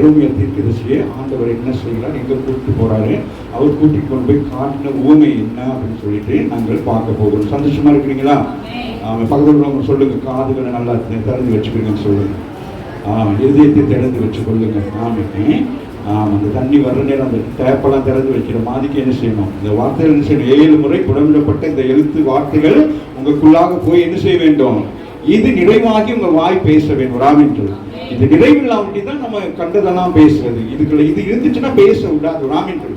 எரேமியா தீர்க்கதரிசியை ஆண்டவர் என்ன செய்கிறார், எங்கே கூட்டிட்டு போறாரு, அவர் கூட்டிட்டு கொண்டு போய் காட்டின ஊமை என்ன அப்படின்னு சொல்லிட்டு நாங்கள் பார்க்க போகிறோம். சந்தோஷமா இருக்கிறீங்களா? பக்கத்தில் உள்ளவங்க சொல்லுங்க, காதுகளை நல்லா திறந்து வச்சுக்கிறீங்கன்னு சொல்லுங்க. இதயத்தை திறந்து வச்சுக்கொள்ளுங்க. அந்த தண்ணி வர்ற நேரம் அந்த டேப்பெல்லாம் திறந்து வைக்கிற மாதிரிக்கு என்ன செய்யணும், இந்த வார்த்தைகள் என்ன செய்யணும், 7 முறை புடமிடப்பட்ட இந்த எழுத்து வார்த்தைகள் உங்களுக்குள்ளாக போய் என்ன செய்ய வேண்டும், இது நிறைவாகி உங்க வாய் பேச வேண்டும். ராமின்று இது நிறைவில்லாமட்டி தான் நம்ம கண்டதெல்லாம் பேசுறது. இதுக்குள்ள இது இருந்துச்சுன்னா பேச விடாது. ராமின்று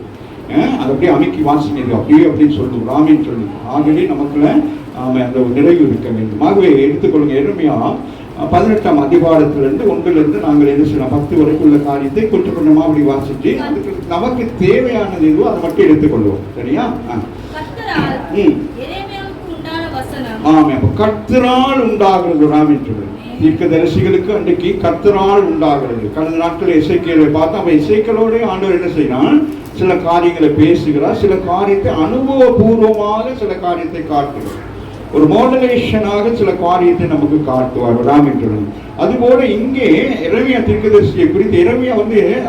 அது அப்படியே அமைக்கி வாசிக்கிறது அப்படியே அப்படின்னு சொல்லுவோம். ராமின்னு சொல்லி ஆகவே நமக்குள்ள அந்த நிறைவு இருக்க வேண்டும். ஆகவே எடுத்துக்கொள்ளுங்க. எரேமியா 18ஆம் அதிகாரத்திலிருந்து 1 நாங்கள் என்ன செய்யலாம், 10 வரைக்கும் உள்ள காரியத்தை கொஞ்சம் கொஞ்சமா அப்படி வாசிச்சு அதுக்கு நமக்கு தேவையானது எதுவோ அதை மட்டும் எடுத்துக்கொள்வோம். சரியா? கர்த்தரால் உண்டாகிறது. ராமின் சொல்லு தீர்க்கதரிசிகளுக்கு அன்றைக்கு கர்த்தரால் உண்டாகிறது. கடந்த நாட்கள் எசேக்கியேலை பார்த்தா அவன் எசேக்கியேலோட ஆண்டவர் என்ன செய்யறான், சில காரியங்களை பேசுகிறார், சில காரியத்தை அனுபவபூர்வமாக சில காரியத்தை காட்டுகிறார், ஒரு மோடலேஷனாக சில காரியத்தை நமக்கு காட்டுவார். ராமின் அதுபோல இங்கே எரேமியா தீர்க்கதரிசியை குறித்து எரேமியா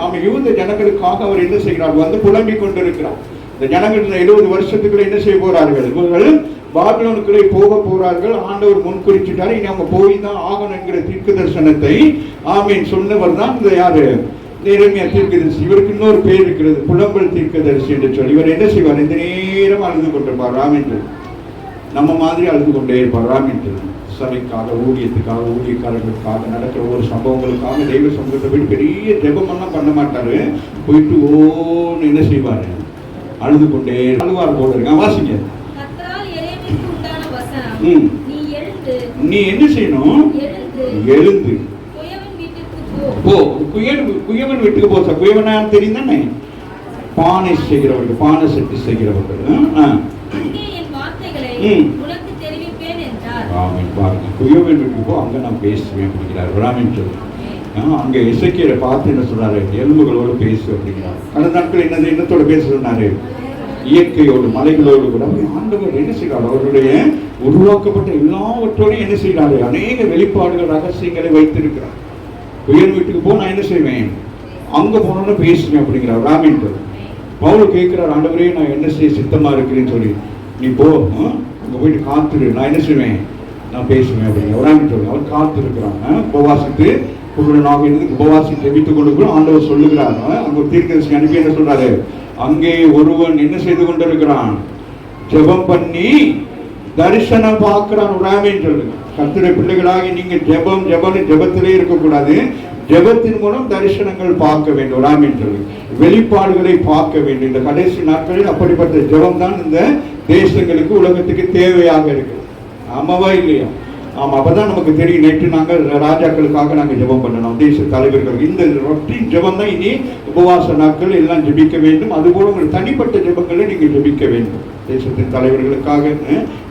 அவன் யூத ஜனங்களுக்காக அவர் என்ன செய்கிறார், புலம்பிக் கொண்டிருக்கிறார். இந்த ஜனங்கள் 70 வருஷத்துக்குள்ள என்ன செய்ய போறார்கள், இவர்கள் பாபிலோனுக்குள்ளே போக போறார்கள். ஆண்டவர் முன்குறிச்சிட்டாரு, இனி அவங்க போய் தான் ஆகணும் என்கிற தீர்க்க தரிசனத்தை சொன்னவர் தான் இந்த யாரு, எரேமியா தீர்க்கதரிசி. இவருக்கு இன்னொரு பேர் இருக்கிறது, புலம்பல் தீர்க்கதரிசி என்று சொல்லி. இவர் என்ன செய்வார், இந்த நேரம் அழுது கொண்டிருப்பார். ராமின்று நம்ம மாதிரி அழுது கொண்டே இருப்பார். ராமின்று சபைக்காக, ஊழியத்துக்காக, ஊழியக்காரர்களுக்காக, நடக்கிற ஒவ்வொரு சம்பவங்களுக்காக தெய்வ சமூகத்தை போயிட்டு பெரிய ஜெபமெல்லாம் பண்ண மாட்டாரு. போயிட்டு ஓன்னு என்ன செய்வாரு, அழுது கொண்டே அழுவார் போல இருக்க. வாசிங்க. நீ என்ன செய்யணும், எழுந்து போ. குயவன் வீட்டுக்கு போ. குயவனா தெரியும் தானே, பானை செய்கிறவர்கள், பானை செட்டு செய்கிறவர்கள். குயவன் வீட்டுக்கு போ, அங்க நான் பேசுவேன் அப்படிங்கிறார். ராமின் சொல்லு. அங்க எசேக்கியேலை பார்த்து என்ன சொல்றாரு, எலும்புகளோடு பேசு அப்படிங்கிறார். அந்த நாட்கள் என்னத்தோட பேச சொன்னாரு, இயற்கையோடு, மலைகளோடு கூட. ஆண்டவர் என்ன செய்கிறார், அவருடைய உருவாக்கப்பட்ட எல்லாவற்றோடையும் என்ன செய்கிறாரு, அநேக வெளிப்பாடுகள், ரகசியங்களை வைத்திருக்கிறார். உயர் வீட்டுக்கு போ, நான் என்ன செய்வேன், அங்க போனோன்னு பேசுவேன் அப்படிங்கிறார். ராமின் பவுல் கேட்கிறார், ஆண்டவரே நான் என்ன செய்ய சித்தமா இருக்கிறேன்னு சொல்லி. நீ போ, அங்க போயிட்டு காத்துரு, நான் என்ன செய்வேன், நான் பேசுவேன் அப்படிங்கிற. ராமின் சொல்லி அவர் காத்து இருக்கிறாங்க. உபவாசித்து குருடனாக இருந்து உபவாசி ஜெபித்துக் கொண்டு ஆண்டவர் சொல்லுகிறார். அங்க தீர்க்கதரிசி அனுப்பி என்ன சொல்றாரு, அங்கே ஒருவன் என்ன செய்து கொண்டிருக்கிறான், ஜெபம் பண்ணி தரிசனம் பார்க்கிறான். ராமின் சொல்லுங்க. கர்த்தருடைய பிள்ளைகளாகி நீங்க ஜெபத்திலே இருக்கக்கூடாது, ஜெபத்தின் மூலம் தரிசனங்கள் பார்க்க வேண்டும். ராமின் சொல்லு வெளிப்பாடுகளை பார்க்க வேண்டும். இந்த கடைசி நாட்களில் அப்படிப்பட்ட ஜெபம் தான் இந்த தேசங்களுக்கு, உலகத்துக்கு தேவையாக இருக்கு. ஆமாவா இல்லையா? ஆமா, அப்பதான் நமக்கு தெரியும். நேற்று நாங்கள் ராஜாக்களுக்காக நாங்கள் ஜெபம் பண்ணணும், தேச தலைவர்கள். இந்த ரொட்டீன் ஜெபம் தான் இனி உபவாச நாட்கள் எல்லாம் ஜெபிக்க வேண்டும். அதுபோல உங்கள் தனிப்பட்ட ஜெபங்களை நீங்கள் ஜெபிக்க வேண்டும். தேசத்தின் தலைவர்களுக்காக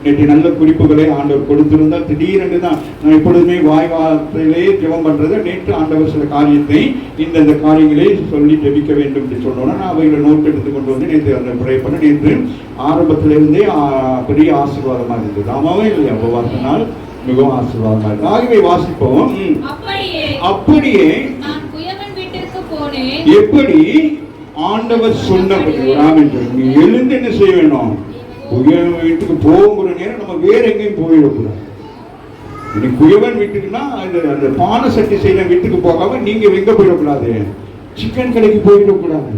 நேற்று நல்ல குறிப்புகளை ஆண்டவர் கொடுத்திருந்தால், திடீரென்று தான் நான் எப்பொழுதுமே வாய்வார்த்தையிலே ஜெபம் பண்றது. நேற்று ஆண்டவர் சில காரியத்தை இந்த காரியங்களை சொல்லி ஜெபிக்க வேண்டும் என்று சொன்னோன்னா நான் அவைகளை நோட் எடுத்து கொண்டு வந்து நேற்று அந்த ப்ரே பண்ண. நேற்று ஆரம்பத்திலிருந்தே பெரிய ஆசீர்வாதமாக இருந்தது. ஆமாவே இல்லையா? உபவாச நாள் மிகவும் ஆசீர்வாதமாக இருக்கு. ஆகவே வாசிப்போம். அப்படியே எப்படி ஆண்டவர் சொன்னபடி நீ எழுந்து என்ன செய்ய வேணும், குயவன் வீட்டுக்கு போகிற நேரம் நம்ம வேற எங்கேயும் போயிடக்கூடாது. நீ குயவன் வீட்டுக்குன்னா அந்த பானை சட்டி செய்யற வீட்டுக்கு போகாம நீங்க எங்க போயிடக்கூடாது, சிக்கன் கடைக்கு போயிடக்கூடாது.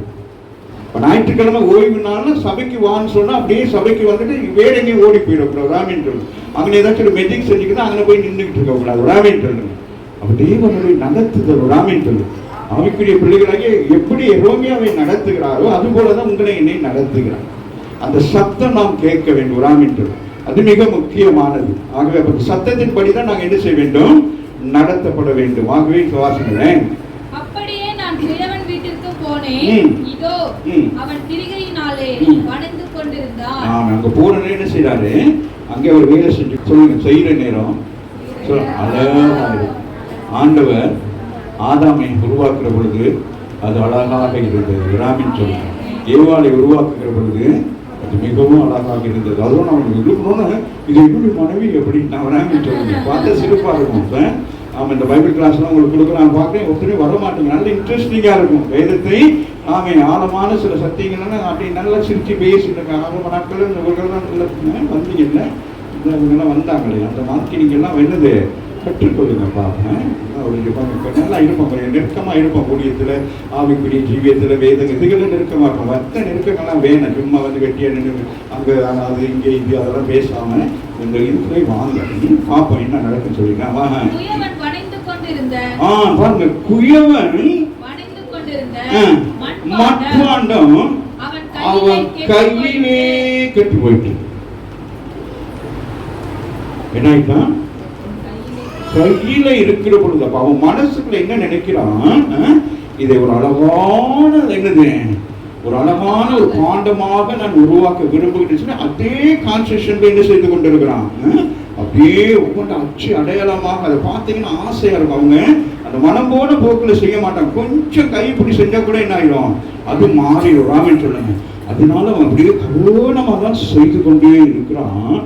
இப்போ ஞாயிற்றுக்கிழமை ஓய்வு நாள்னா சபைக்கு வான்னு சொன்னா அப்படியே சபைக்கு வந்துட்டு வேற எங்கேயும் ஓடி போயிடக்கூடாது. ராமின் அங்கே ஏதாச்சும் மெஜிக் செஞ்சுக்கிட்டு அங்கே போய் நின்றுக்கிட்டு இருக்கக்கூடாது. ராமின் அப்படியே நம்மளுடைய நடத்துதல். ராமின் அவனுக்குரிய பிள்ளைகளாகிய எப்படி எரோமியாவை நடத்துகிறாரோ அது போலதான் உங்களை என்னை நடத்துகிறார். அந்த சத்தம் நாம் கேட்க வேண்டும். ராமின் அது மிக முக்கியமானது. ஆகவே அந்த சத்தத்தின் படிதான் நாங்கள் என்ன செய்ய வேண்டும், நடத்தப்பட வேண்டும். ஆகவே வாசிக்கிறேன். அப்படியே நான் குயவன் வீட்டிற்கு போனேன், இதோ அவன் திரிகையினாலே வணந்து கொண்டிருந்தான். அங்க போன என்ன செய்யறாரு, அங்கே ஒரு வேலை செஞ்சு சொல்லுங்க, செய்யற நேரம் ஆண்டவர் ஆதாமை உருவாக்குற பொழுது அது அழகாக இருந்தது. ராமின் சொல்லுங்க. ஏவாளை உருவாக்குகிற பொழுது அது மிகவும் அழகாக இருந்தது. அதுவும் நம்ம இருக்கணும்னு இது எப்படி மனைவி எப்படி நான் ராமின் சொல்லுங்க பார்த்தா சிறப்பாக இருக்கும். ஆமாம், இந்த பைபிள் கிளாஸ்லாம் உங்களுக்கு கொடுக்க நான் பார்க்குறேன், ஒருத்தரே வர மாட்டேங்க. நல்ல இன்ட்ரெஸ்டிங்காக இருக்கும் வேதத்தை. ஆமாம், ஆழமான சில சத்தியங்கள்லாம் அப்படி நல்லா சிரித்து பேசிட்டு ஆரம்ப நாட்கள் இந்த ஊர்கள்லாம் நல்ல வந்தீங்கல்ல, இவங்கெல்லாம் வந்தாங்களே, அந்த மாதிரி நீங்கள்லாம் என்னது கற்றுக்கொள்ளுங்க பார்ப்பேன். நல்லா இருப்போம், நெருக்கமாக இருப்போம். ஊழியத்தில், ஆவிக்குரிய ஜீவியத்தில், வேதம் இதுகளில் நெருக்கமாக இருக்கும். மற்ற நெருக்கங்கள்லாம் வேணும். சும்மா வந்து வெட்டியாக நின்று அங்கே அது இங்கே இது அதெல்லாம் பேசாமல் இந்த இதுக்குள்ளே வாங்க, பார்ப்போம் என்ன நடக்குன்னு சொல்லிங்க. பாருங்க, குயவன் மட்பாண்டம் அவன் கையிலே கட்டி போயிட்டு என்ன ஆயிட்டான்? கையில இருக்கிற பொழுது அப்ப அவன் மனசுக்குள்ள என்ன நினைக்கிறான்? இதை ஒரு அழகான என்னது, ஒரு அழகான ஒரு பாண்டமாக நான் உருவாக்க விரும்புகிறேன். அதே கான்செப்ஷன்ல என்ன செய்து கொண்டிருக்கிறான்? அப்படியே ஒவ்வொன்று அச்சு அடையாளமாக அதை பார்த்தீங்கன்னா ஆசையா இருக்கும். அவங்க அந்த மனம் போன போக்கில் செய்ய மாட்டாங்க. கொஞ்சம் கைப்பிடி செஞ்சா கூட என்ன ஆயிடும்? அது மாறிடும். ராமன் சொல்லுங்க. அதனால அவன் அப்படியே கவனமாக தான் செய்து கொண்டே இருக்கிறான்.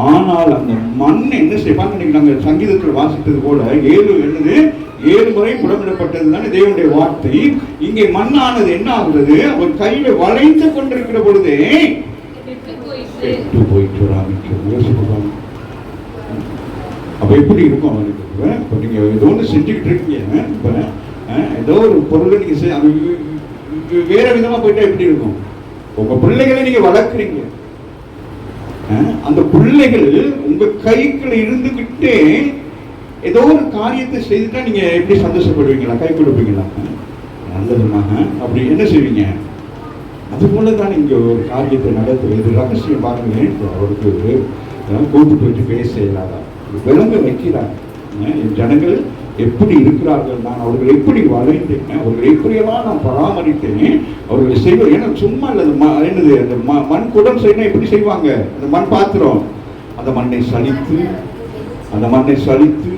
ஆனால் அந்த மண் என்ன செய்வாங்க? இன்னைக்கு நாங்கள் சங்கீதத்தில் வாசித்தது போல 7 முறை புடமிடப்பட்டது தானே தேவனுடைய வார்த்தை. இங்கே மண்ணானது என்ன ஆகுறது? அவர் கையில வளைந்து கொண்டிருக்கிற பொழுதே போயிட்டு ராமிக்கு. அப்ப எப்படி இருக்கும் அவனுக்கு? இப்ப நீங்க ஏதோ ஒன்று செஞ்சுக்கிட்டு இருக்கீங்க, இப்ப ஏதோ ஒரு பொருளை நீங்க வேற விதமா போயிட்டா எப்படி இருக்கும்? உங்க பிள்ளைகளை நீங்க வளர்க்குறீங்க, அந்த பிள்ளைகள் உங்க கைக்குள்ள இருந்துகிட்டே ஏதோ ஒரு காரியத்தை செய்துட்டா நீங்க எப்படி சந்தோஷப்படுவீங்களா? கை கொடுப்பீங்களா? நல்லதுமாக அப்படி என்ன செய்வீங்க? அது போலதான் இங்க ஒரு காரியத்தை நடத்துவது ரகசியம். பாருங்களேன், அவருக்கு கூப்பிட்டு வச்சு பேச இயலாதா? விளங்க வைக்கிறார். என் ஜனங்கள் எப்படி இருக்கிறார்கள், நான் அவர்களை எப்படி வளைந்தேன், அவர்களை எப்படியெல்லாம் நான் பராமரித்தேன், அவர்களை செய்வது. ஏன்னா சும்மா இல்லை, என்னது அந்த மண் குடம் செய்யணும். எப்படி செய்வாங்க? அந்த மண் பாத்திரம், அந்த மண்ணை சலித்து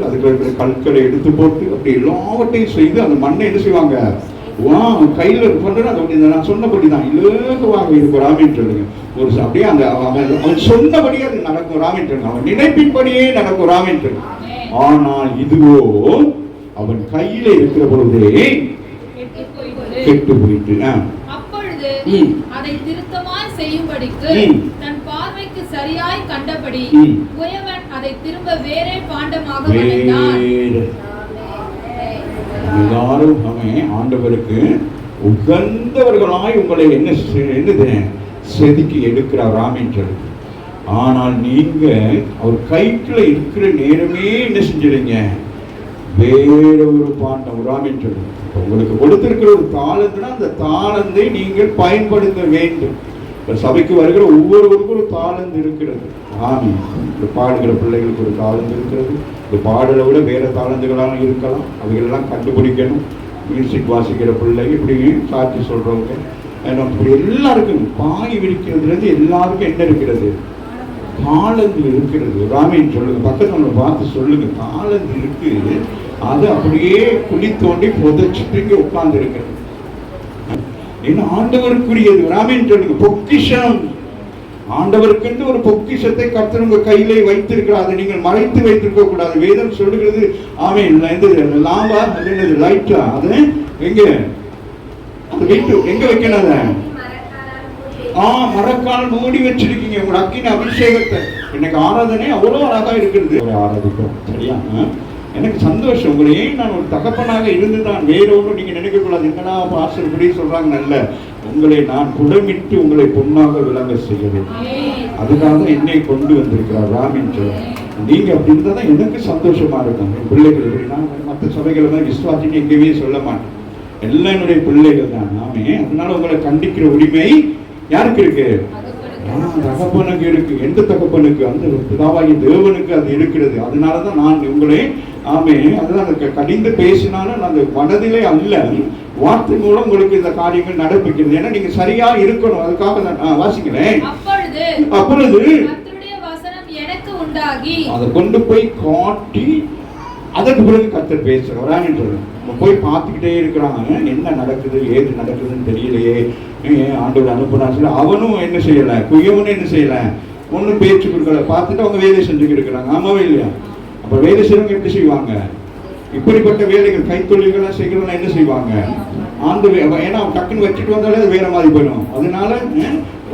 அதுக்கு இருக்கிற கற்களை எடுத்து போட்டு அப்படி எல்லாவற்றையும் செய்து அந்த மண்ணை என்ன செய்வாங்க? கையில் பண்றது. அது நான் சொன்னபடி தான் இலகுவாக இருக்கும். ராமின் சொல்லுங்க. ஒரு அப்படியே அந்த அவன் சொன்னபடியே அது நடக்கும். ராமின் சொல்லுங்க. அவன் நினைப்பின்படியே நடக்கும். ராமின் சொல்லுங்க. ஆனால் இதுவோ அவன் கையில இருக்கிற பொழுதே கெட்டு போயிட்டு. அப்பொழுது அதை திருத்தமாய் செய்யும்படிக்கு தன் பார்வைக்கு சரியாய் கண்டபடி குயவன் அதை திரும்ப வேறே பாண்டமாக வளைந்தான். எல்லாரும் ஆண்டவருக்கு உகந்தவர்களாய் உங்களை என்னது செதுக்கி எடுக்கிறார் ராமேஸ்வரர். ஆனால் நீங்க அவர் கைக்குள்ள இருக்கிற நேரமே என்ன செஞ்சிருங்க? வேற ஒரு பாண்டம் ராமேஸ்வரர். உங்களுக்கு கொடுத்திருக்கிற ஒரு தாளந்துனா அந்த தாளந்தை நீங்கள் பயன்படுத்த வேண்டும். சபைக்கு வருகிற ஒவ்வொருவருக்கும் ஒரு தாளந்து இருக்கிறது. ஆமி பாடுகிற பிள்ளைகளுக்கு ஒரு தாளந்து இருக்கிறது. இந்த பாடலை விட வேற தாளந்துகளாக இருக்கலாம். அவைகளெல்லாம் கண்டுபிடிக்கணும். மியூசிக் வாசிக்கிற பிள்ளை, இப்படி சாட்சி சொல்றவங்க, இப்படி எல்லாருக்கும் பாய் விரிக்கிறதுலேருந்து எல்லாருக்கும் என்ன இருக்கிறது? தாளந்து இருக்கிறது. ராமேன் சொல்லுங்க, பக்கத்துல பார்த்து சொல்லுங்க, தாளந்து இருக்கு. அது அப்படியே குழி தோண்டி புதைச்சிட்டு உட்கார்ந்து இருக்கிறது. என்ன ஆண்டவருக்குரியது. ராமேன் சொல்லுங்க, பொக்கிஷம். ஆண்டவருக்கு ஒரு பொக்கிஷத்தை கர்த்தர் உங்க கையிலே வைத்திருக்கிறார். அதை நீங்கள் மறைத்து வைத்திருக்க கூடாது. வேதம் சொல்லுகிறது. ஆமென். லாம்பா அது லைட்டா, அது எங்க அது வீட்டு எங்க வைக்கணும்? மரக்கால் மூடி வச்சிருக்கீங்க உங்க அக்கினி அபிஷேகத்தை. இன்னைக்கு ஆராதனை அவ்வளவு அழகா இருக்கிறது. ஆராதிக்கும். சரியா? எனக்கு சந்தோஷம். உங்களையே நான் ஒரு தகப்பனாக இருந்து தான் வேற ஒன்றும் நீங்க நினைக்க கூடாது. என்னடா பாஸ்டர் இப்படி சொல்றாங்க. நல்ல உங்களை நான் குடமிட்டு உங்களை பொன்னாக விளங்க செய்ய வேண்டும். அதுக்காக என்னை கொண்டு வந்திருக்கிறார் ராமின். நீங்க அப்படி இருந்தா தான் எனக்கு சந்தோஷமா இருக்கும். என் பிள்ளைகள் எப்படின்னா மற்ற சபைகளை தான் விசுவாசின்னு எங்கேயுமே சொல்ல மாட்டேன். எல்லாம் என்னுடைய பிள்ளைகள் தான். நாமே அதனால உங்களை கண்டிக்கிற உரிமை யாருக்கு இருக்கு? தகப்பனுக்கு இருக்கு. எந்த தகப்பனுக்கு? அந்த பிதாவாகிய தேவனுக்கு அது இருக்கிறது. அதனாலதான் நான் உங்களை அதுதான் கடிந்து பேசினாலும் அந்த மனதிலே அல்ல, வார்த்தை மூலம் உங்களுக்கு இந்த காரியங்கள் நடப்பிக்கிறது. ஏன்னா நீங்க சரியா இருக்கணும். அதுக்காக நான் வாசிக்கிறேன். அப்பொழுது அதை கொண்டு போய் காட்டி அதற்கு பிறகு கர்த்தர் பேசுறாங்க. போய் பார்த்துக்கிட்டே இருக்கிறாங்க. என்ன நடக்குது, ஏது நடக்குதுன்னு தெரியலையே, ஆண்டவர் அனுப்புனா சொல்லி அவனும் என்ன செய்யல, குயவனும் என்ன செய்யல, ஒன்னும் பேச்சு கொடுக்கல. பார்த்துட்டு அவங்க வேலை செஞ்சுக்கிட்டு இருக்கிறாங்க. ஆமாவே இல்லையா? அப்ப வேலை செய்யறவங்க எப்படி செய்வாங்க? இப்படிப்பட்ட வேலைகள் கைத்தொழில்கள்லாம் செய்கிறவங்க என்ன செய்வாங்க? ஏன்னா டக்குன்னு வச்சுட்டு வந்தாலே அது வேற மாதிரி போயிடும். அதனால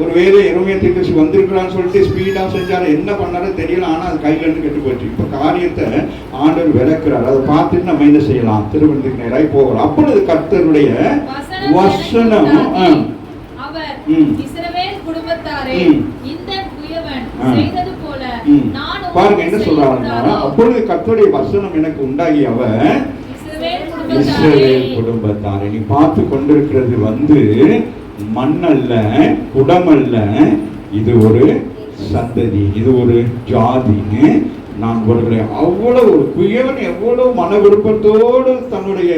ஒரு வேலை எருமையை தீர்க்கசி வந்திருக்கிறான்னு சொல்லிட்டு ஸ்பீடா செஞ்சாலும் என்ன பண்ணாலும் தெரியல, ஆனா அது கையில இருந்து கெட்டு போச்சு. இப்ப காரியத்தை ஆண்டவர் விளக்குறாரு, அதை பார்த்துட்டு நம்ம என்ன செய்யலாம்? திருமணத்துக்கு நேராய் போகலாம். அப்பொழுது கர்த்தருடைய வசனம் பாருங்க என்ன சொல்றாருன்னா, அப்பொழுது கர்த்தருடைய வசனம் எனக்கு உண்டாகி அவர் இஸ்ரவேல் குடும்பத்தாரை, நீ பார்த்து கொண்டிருக்கிறது மண்ணல்ல, குடமல்ல, இது ஒரு சந்ததி, இது ஒரு ஜாதி. நான் ஒருவரை அவ்வளவு ஒரு குயவன் எவ்வளவு மன விருப்பத்தோடு தன்னுடைய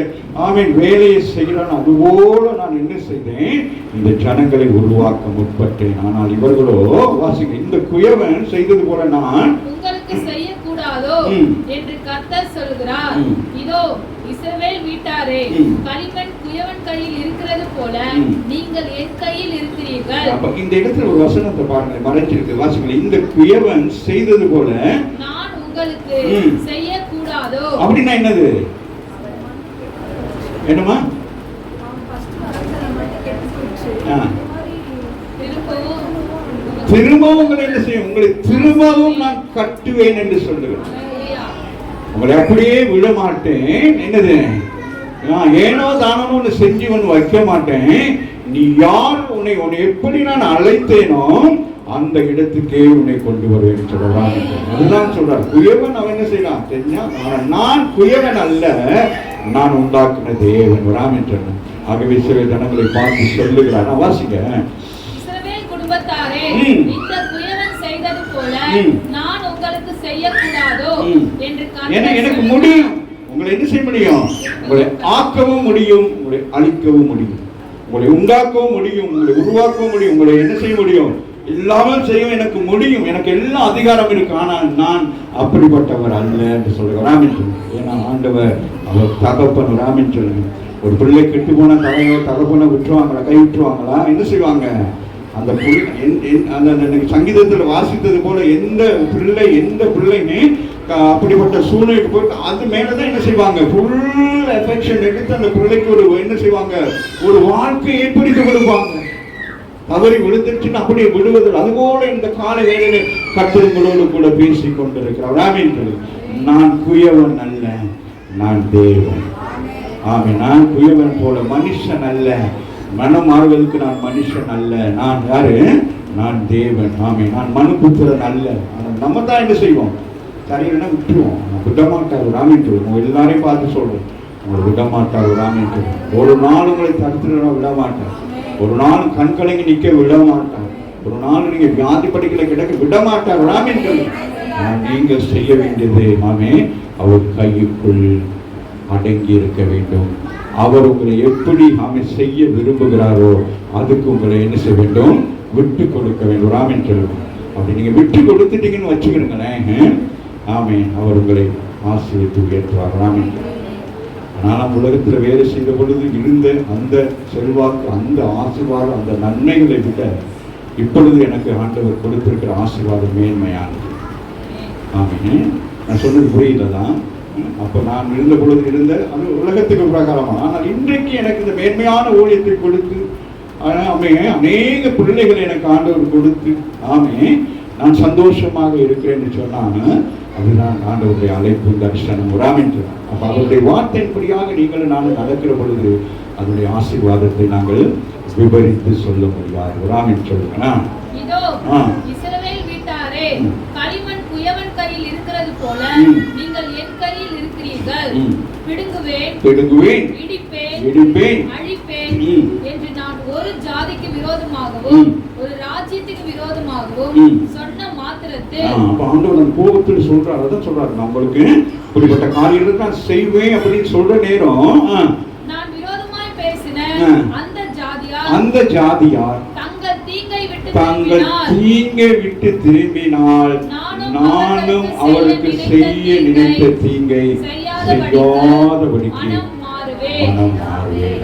வேலையை செய்கிறான், அதுபோல நான் என்ன செய்தேன்? இந்த ஜனங்களை உருவாக்க முற்பட்டேன். ஆனால் இவர்களோ வாசிக்க, இந்த குயவன் செய்தது போல நான் உங்களுக்கு செய்யக்கூடாதோ என்று கர்த்தர் சொல்கிறார். இதோ இஸ்ரவேல் வீட்டாரே, களிமண் குயவன் கையில் இருக்கிறது போல நீங்கள் என் கையில் இருக்கிறீர்கள். அப்ப இந்த இடத்துல ஒரு வசனத்தை பாருங்க, மறைச்சிருக்கு. வாசிக்க, இந்த குயவன் செய்தது போல நான் உங்களுக்கு செய்யக்கூடாதோ. அப்படின்னா என்னது? என்னமா? திரும்பவும் உங்களை என்ன செய்யும்? உங்களை திரும்பவும் நான் கட்டுவேன் என்று சொல்லுவேன். உங்களை அப்படியே விட மாட்டேன். என்னது? ஏனோ தானோ செஞ்சு ஒன்று வைக்க மாட்டேன். நீ யார், உன்னை எப்படி நான் அழைத்தேனோ அந்த இடத்துக்கே உன்னை கொண்டு வருவேன் சொல்றான். அதுதான் சொல்றார். குயவன் அவன் என்ன செய்யலாம் தெரிஞ்சா, நான் குயவன் அல்ல, நான் உண்டாக்குன தேவன் வராமன் சொன்னான். ஆகவே சில ஜனங்களை பார்த்து சொல்லுகிறார். வாசிக்க, இஸ்ரவேல் குடும்பத்தாரே, இந்த குயவன் செய்தது போல நான் உங்களுக்கு செய்யக்கூடாதோ என்று எனக்கு முடியும். உங்களை என்ன செய்ய முடியும்? உங்களை ஆக்கவும் முடியும், உங்களை அழிக்கவும் முடியும், உங்களை உண்டாக்கவும் முடியும், உங்களை உருவாக்கவும் முடியும், உங்களை என்ன செய்ய முடியும்? எல்லாமே செய்யும் எனக்கு முடியும். எனக்கு எல்லா அதிகாரம் இருக்கு. ஆனால் நான் அப்படிப்பட்டவர் அல்ல என்று சொல்லுகிறான். ஏன்னா ஆண்டவர் அவர் தகப்பன் ராமின் சொல்லுங்க. ஒரு பிள்ளை கெட்டு போன தகப்பனை விட்டுருவாங்களா? கை விட்டுருவாங்களா? என்ன செய்வாங்க? அந்த சங்கீதத்தில் வாசித்தது போல எந்த பிள்ளைன்னு அப்படிப்பட்ட சூழ்நிலைக்கு போயிட்டு அது மேலதான் என்ன செய்வாங்க? ஃபுல் அஃபெக்ஷன் எடுத்து அந்த பிள்ளைக்கு ஒரு என்ன செய்வாங்க? ஒரு வாழ்க்கையை ஏற்படுத்தி கொடுப்பாங்க. தவறி விழுந்துச்சுன்னு அப்படியே விடுவதில். அதுபோல இந்த கால வேளையில கர்த்தர்களோடு கூட பேசிக் கொண்டிருக்கிறார். நான் குயவன் அல்ல, நான் தேவன். நான் குயவன் போல மனுஷன் அல்ல, மனம் மாறுவதற்கு நான் மனுஷன் அல்ல. நான் யாரு? நான் தேவன். நான் மனுபுத்திரன் அல்ல. நம்ம தான் என்ன செய்வோம்? சரியில்லைன்னா விட்டுருவோம். விடமாட்டார் ராமன் சொல்லுவோம். எல்லாரையும் பார்த்து சொல்றோம், உங்களை விடமாட்டார் ராமன் சொல்லுவோம். ஒரு நாள் உங்களை தடுத்துட விடமாட்டார். ஒரு நாள் கண் கலங்கி நிற்க விட மாட்டார். ஒரு நாள் நீங்க வியாதி படிக்கல கிடக்க விட மாட்டார் ராமன் சொல்லுவோம். நீங்க செய்ய வேண்டியது அவர் கைக்குள் அடங்கி இருக்க வேண்டும். அவர் உங்களை எப்படி செய்ய விரும்புகிறாரோ அதுக்கு உங்களை என்ன செய்ய வேண்டும்? விட்டு கொடுக்க வேண்டும். ராமன் சொல்லுவோம். அப்படி நீங்க விட்டு கொடுத்துட்டீங்கன்னு வச்சுக்கிறீங்களேன், அவர் உங்களை ஆசீர்வதித்து உயர்த்துவார். ராமன். ஆனால் உலகத்தில் வேலை செய்த பொழுது இருந்த அந்த செல்வாக்கு, அந்த ஆசீர்வாதம், அந்த நன்மைகளை விட இப்பொழுது எனக்கு ஆண்டவர் கொடுத்திருக்கிற ஆசீர்வாதம் மேன்மையானது. நான் சொன்னது புரியலதான். அப்ப நான் இருந்த பொழுது இருந்த அது உலகத்துக்கு பிரகாரமா. ஆனால் இன்றைக்கு எனக்கு இந்த மேன்மையான ஊழியத்தை கொடுத்து அநேக பிள்ளைகளை எனக்கு ஆண்டவர் கொடுத்து நான் சந்தோஷமாக இருக்கிறேன் என்று சொன்னாங்க. அதுதான் ஆண்டவருடைய அழைப்பு, தரிசனம். அப்ப அவருடைய வார்த்தையின்படியாக நீங்களும் நானும் நடக்கிற பொழுது அதனுடைய ஆசீர்வாதத்தை நாங்கள் விவரித்து சொல்ல முடியாது. ராமன் சொல்லுங்க. களிமண் குயவன் கையில் இருக்கிறது போல நீங்கள் என் கையில் இருக்கிறீர்கள். பிடுங்குவேன், இடிப்பேன், அழிப்பேன் என்று நான் ஒரு ஜாதிக்கு விரோதமாகவும் ஒரு ராஜ்யத்துக்கு விரோதமாகவும் சொன்ன மாத்திரத்தில் ஆண்டவர் கோபத்தில் சொல்றார். அதான் சொல்றாரு, நம்மளுக்கு இப்படிப்பட்ட காரியங்களை நான் செய்வேன் அப்படின்னு சொல்ற நேரம் நான் விரோதமாய் பேசின அந்த ஜாதியார் தங்கள் தீங்கை விட்டு திரும்பினால் நானும் அவருக்கு செய்ய நினைத்த தீங்கை செய்யாதபடிக்கு மனம் மாறுவேன்.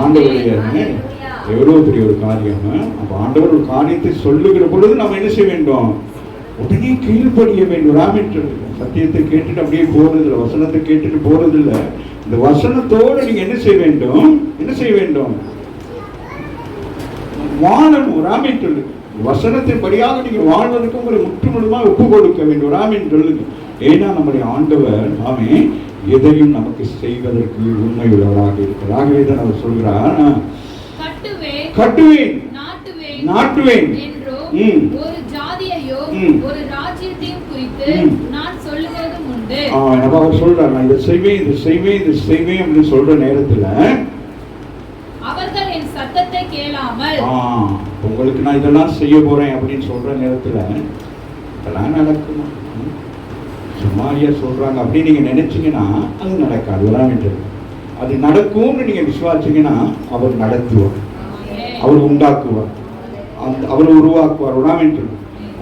ஆண்டவருடைய எவ்வளவு பெரிய ஒரு காரியம். அப்ப ஆண்டவர் ஒரு காரியத்தை சொல்லுகிற பொழுது நம்ம என்ன செய்ய வேண்டும்? உடனே கீழ்ப்படிய வேண்டும். ராமன் சொல்லுங்க. சத்தியத்தை கேட்டுட்டு அப்படியே போறது இல்லை, வசனத்தை கேட்டுட்டு போறது இல்லை. இந்த வசனத்தோடு நீங்க என்ன செய்ய வேண்டும்? என்ன செய்ய வேண்டும்? வாழணும். ராமன் சொல்லு. வசனத்தின் படியாக நீங்க வாழ்வதற்கு உங்களை முற்றுமுழுமாக ஒப்பு கொடுக்க வேண்டும். ராமன் சொல்லுங்க. ஏன்னா நம்முடைய ஆண்டவர் ஆமே எதையும் நமக்கு செய்வதற்கு உண்மை உள்ளவராக இருக்கிறார். ஆகவே தான் அவர் சொல்கிறார், கட்டுவேன் நாட்டுவேன் என்றும் ஒரு ஜாதியையோ ஒரு ராஜ்யத்தையும் குறித்து நான் சொல்லுவதும் உண்டு. அவர் சொல்றார், நான் இதை செய்வேன் அப்படின்னு சொல்ற நேரத்துல அவர்கள் என் சத்தத்தை கேளாமல், உங்களுக்கு நான் இதெல்லாம் செய்ய போறேன் அப்படின்னு சொல்ற நேரத்துல இதெல்லாம் நடக்குமா? சும்மாரியா சொல்றாங்க அப்படின்னு நீங்க நினைச்சீங்கன்னா அது நடக்காது. அது நடக்கும்னு நீங்க விசுவாசிங்கன்னா அவர் நடத்துவார், அவர் உண்டாக்குவார், அவர் உருவாக்குவார்.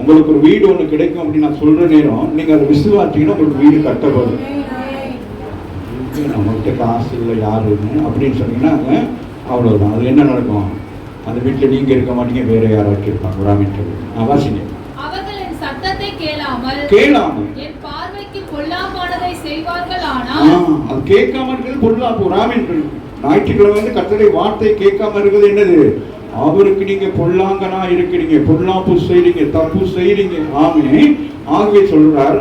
உங்களுக்கு ஒரு வீடு ஒண்ணு கிடைக்கும் அப்படின்னு நான் சொல்ற நேரம் நீங்க அதை விசுவாசிங்கன்னா உங்களுக்கு வீடு கட்டப்படும். நம்மகிட்ட காசு இல்லை யாருன்னு அப்படின்னு சொன்னீங்கன்னா அவ்வளவுதான். அது என்ன நடக்கும்? அந்த வீட்டுல நீங்க இருக்க மாட்டீங்க, வேற யாராச்சும் இருப்பாங்க. வாசிங்க. அவர்கள் என் சத்தத்தை கேளாமல் என் பார்வைக்கு பொல்லாப்பானதை செய்வார்கள். ஆனால் அது கேட்காம இருக்கிறது பொல்லாப்பு. ஞாயிற்றுக்கிழமை வந்து கர்த்தருடைய வார்த்தை கேட்காம இருக்கிறது என்னது? அவருக்கு நீங்க பொல்லாங்கனா இருக்கிறீங்க, பொல்லாப்பு செய்றீங்க, தப்பு செய்றீங்க. ஆமே. ஆகவே சொல்றார்,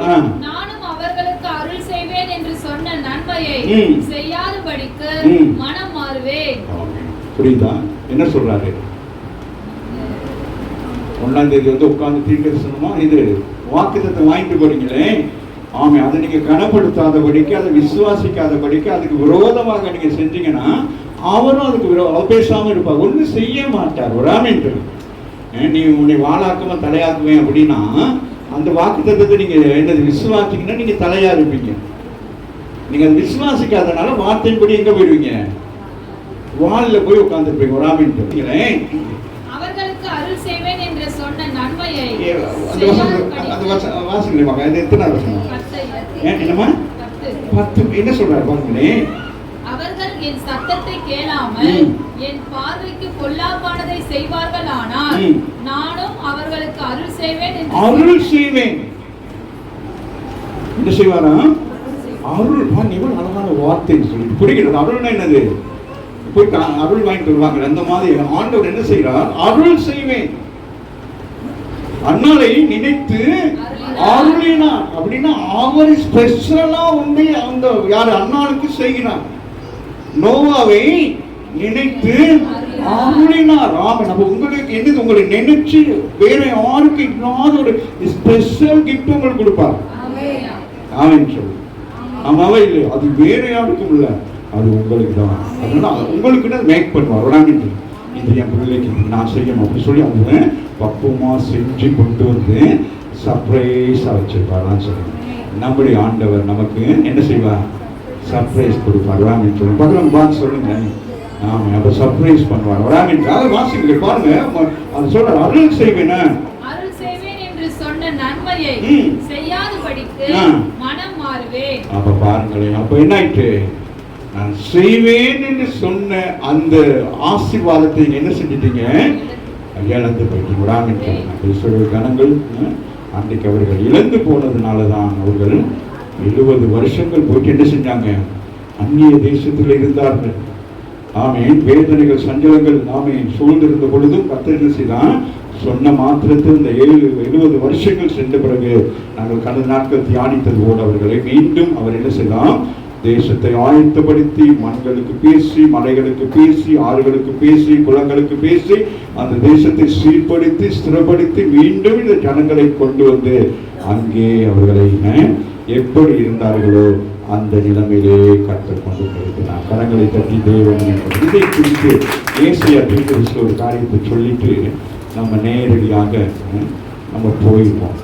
நானும் அவர்களுக்கு அருள் செய்வேன் என்று சொன்ன நன்மையை செய்யாதபடிக்கு மனம் மாறுவேன். புரியுதா? என்ன சொல்றாரு? 1ஆம் தேதி வந்து உட்கார்ந்து தீர்க்கதரிசனமா இது வாக்குத்தத்தம் வாங்கிட்டு போறீங்களே, ஆமே, அதை நீங்க கனப்படுத்தாதபடிக்கு, அதை விசுவாசிக்காதபடிக்கு, அதுக்கு விரோதமாக நீங்க செஞ்சீங்கன்னா அவரும் அதுக்கு பேசாம இருப்பார், ஒன்றும் செய்ய மாட்டார். ஒரு ஆமீன். நீ உன்னை வாழாக்குமா தலையாக்குவேன் அப்படின்னா அந்த வாக்குத்தத்தத்தை நீங்க என்னது விசுவாசிங்கன்னா நீங்க தலையா இருப்பீங்க. நீங்க அதை விசுவாசிக்காதனால வார்த்தையின்படி எங்க போயிடுவீங்க? வால்ல போய் உட்கார்ந்துருப்பீங்க. ஒரு ஆமீன். அவர்களுக்கு அருள் செய்வேன் என்று சொன்ன நன்மையை அந்த வாசனை எத்தனை வசனம்? என்னமா 10. என்ன சொல்றாரு பாருங்களேன். அவர்கள் என் சத்தத்தை கேளாமல் என் பார்வைக்கு பொல்லாப்பானதை செய்வார்கள். ஆனால் நானும் அவர்களுக்கு அருள் செய்வேன். என்ன செய்வாரா? அருள். இவன் அழகான வார்த்தைன்னு சொல்லிட்டு புரிகிறது. அருள்னா என்னது? போய் அருள் வாங்கிட்டு வருவாங்க. அந்த மாதிரி ஆண்டவர் என்ன செய்யறார்? அருள் செய்வேன். அண்ணாலை நினைத்து அருளினார் அப்படின்னா அவர் ஸ்பெஷலா உண்மை அந்த யார் அண்ணாளுக்கு செய்கிறார். நோவாவை நினைத்து அருளினார். நம்ம உங்களுக்கு என்னது? உங்களை நினைச்சு வேற யாருக்கு இல்லாத ஒரு ஸ்பெஷல் கிஃப்ட் உங்களுக்கு கொடுப்பார். ஆமென் சொல்லு. ஆமாவா இல்லையா? அது வேற யாருக்கும் இல்லை, அது உங்களுக்கு தான். அதனால உங்களுக்கு மேக் பண்ணுவார். இது என் பிள்ளைக்கு நான் செய்யணும் அப்படின்னு சொல்லி அவங்க பக்குவமா செஞ்சு கொண்டு வந்து சர்ப்ரைஸா வச்சிருப்பார். சொல்லுங்க, நம்முடைய ஆண்டவர் நமக்கு என்ன செய்வார்? சர்ப்ரைஸ் கொடுப்பார். பகவான் சொல்லுங்க. ஆமா, அப்ப சர்ப்ரைஸ் பண்ணுவார். வாசிங்க பாருங்க. அது சொல்ற அருள் செய்வேன் என்று சொன்ன நன்மையை செய்யாதபடிக்கு மனம் மாறுவேன். அப்ப பாருங்களேன், அப்ப என்ன ஆயிட்டு? நான் செய்வேன் என்று சொன்ன அந்த ஆசீர்வாதத்தை என்ன செஞ்சிட்டீங்க? இழந்து போயிட்டீங்க. கணங்கள் அன்றைக்கு அவர்கள் இழந்து போனதுனாலதான் அவர்கள் 70 வருஷங்கள் போயிட்டு என்ன செஞ்சாங்க? அந்நிய தேசத்தில் இருந்தார்கள். ஆமேன். வேதனைகள் சஞ்சலங்கள் ஆமேன் சூழ்ந்திருந்த பொழுதும் கர்த்தர் என்ன செய்தான்? சொன்ன மாத்திரத்தில் இந்த 70 வருஷங்கள் சென்ற பிறகு நாங்கள் கடந்த நாட்கள் தியானித்தது போல அவர்களை மீண்டும் அவர் என்ன செய்யலாம்? தேசத்தை ஆயத்தப்படுத்தி மண்களுக்கு பேசி, மலைகளுக்கு பேசி, ஆறுகளுக்கு பேசி, குளங்களுக்கு பேசி அந்த தேசத்தை சீர்படுத்தி ஸ்திரப்படுத்தி மீண்டும் இந்த ஜனங்களை கொண்டு வந்து அங்கே அவர்களை எப்படி இருந்தார்களோ அந்த நிலைமையிலே கர்த்தர் கொண்டு போயிருக்கிறார். கரங்களை தட்டி தேவன் இதை குறித்து ஏசியா தீர்க்கதரிசியில் ஒரு காரியத்தை சொல்லிட்டு நம்ம நேரடியாக நம்ம போயிருப்போம்.